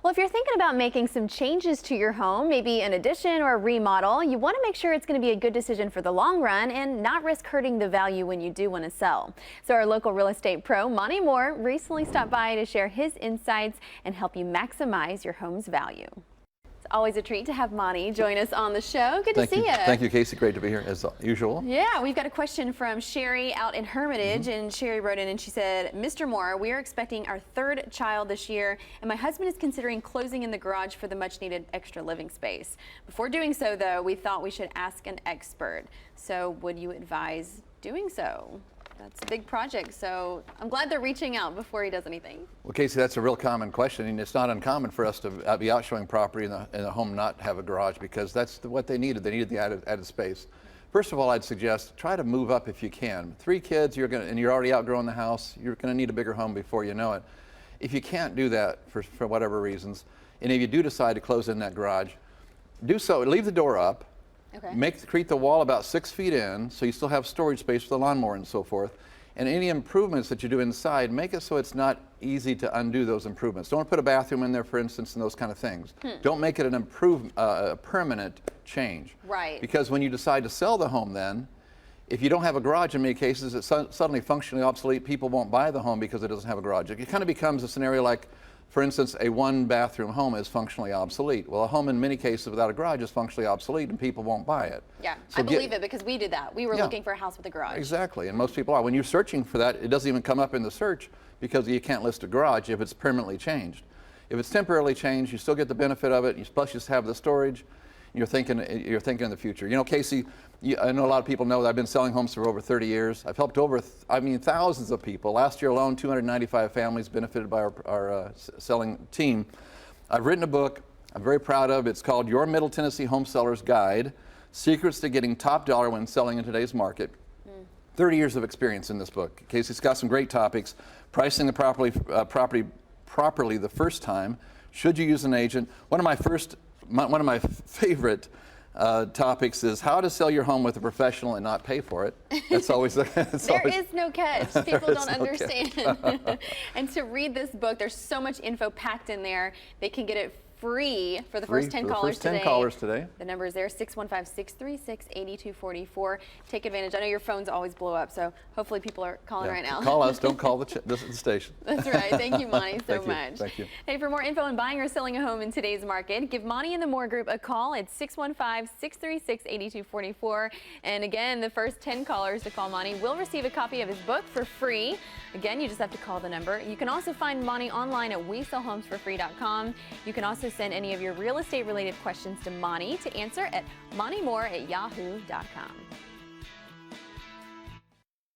Well, if you're thinking about making some changes to your home, maybe an addition or a remodel, you want to make sure it's going to be a good decision for the long run and not risk hurting the value when you do want to sell. So our local real estate pro, Monty Moore, recently stopped by to share his insights and help you maximize your home's value. It's always a treat to have Monty join us on the show. Good to see you. Thank you, Casey. Great to be here as usual. Yeah, we've got a question from Sherry out in Hermitage, and Sherry wrote in and she said, Mr. Moore, we are expecting our third child this year, and my husband is considering closing in the garage for the much needed extra living space. Before doing so, though, we thought we should ask an expert. So would you advise doing so? That's a big project, so I'm glad they're reaching out before he does anything. Well, Casey, that's a real common question, and it's not uncommon for us to be out showing property in the home not have a garage, because that's what they needed. They needed the added space. First of all, I'd suggest try to move up if you can. 3 kids, and you're already outgrowing the house, you're going to need a bigger home before you know it. If you can't do that for whatever reasons, and if you do decide to close in that garage, do so. Leave the door up. Okay. Create the wall about 6 feet in, so you still have storage space for the lawnmower and so forth. And any improvements that you do inside, make it so it's not easy to undo those improvements. Don't put a bathroom in there, for instance, and those kind of things. Don't make it an a permanent change. Right. Because when you decide to sell the home then, if you don't have a garage, in many cases, it's suddenly functionally obsolete. People won't buy the home because it doesn't have a garage. It kind of becomes a scenario like, for instance, a 1-bathroom home is functionally obsolete. Well, a home in many cases without a garage is functionally obsolete, and people won't buy it. Yeah, so I believe it, because we did that. We were looking for a house with a garage. Exactly, and most people are. When you're searching for that, it doesn't even come up in the search because you can't list a garage if it's permanently changed. If it's temporarily changed, you still get the benefit of it. Plus, you just have the storage. You're thinking in the future. You know, Casey, I know a lot of people know that I've been selling homes for over 30 years. I've helped thousands of people. Last year alone, 295 families benefited by our selling team. I've written a book I'm very proud of. It's called Your Middle Tennessee Home Seller's Guide, Secrets to Getting Top Dollar When Selling in Today's Market. 30 years of experience in this book. Casey's got some great topics. Pricing the property properly the first time. Should you use an agent? One of my favorite topics is how to sell your home with a professional and not pay for it. That's always There is no catch. People don't understand. And to read this book, there's so much info packed in there. They can get it free for the first 10 callers today. 10 callers today. The number is there, 615-636-8244. Take advantage. I know your phones always blow up, so hopefully people are calling right now. Call us. Don't call the station. That's right. Thank you, Monty, so much. Thank you. Hey, for more info on buying or selling a home in today's market, give Monty and the Moore Group a call at 615-636-8244. And again, the first 10 callers to call Monty will receive a copy of his book for free. Again, you just have to call the number. You can also find Monty online at WeSellHomesForFree.com. You can also send any of your real estate related questions to Monty to answer at MontyMoore@yahoo.com.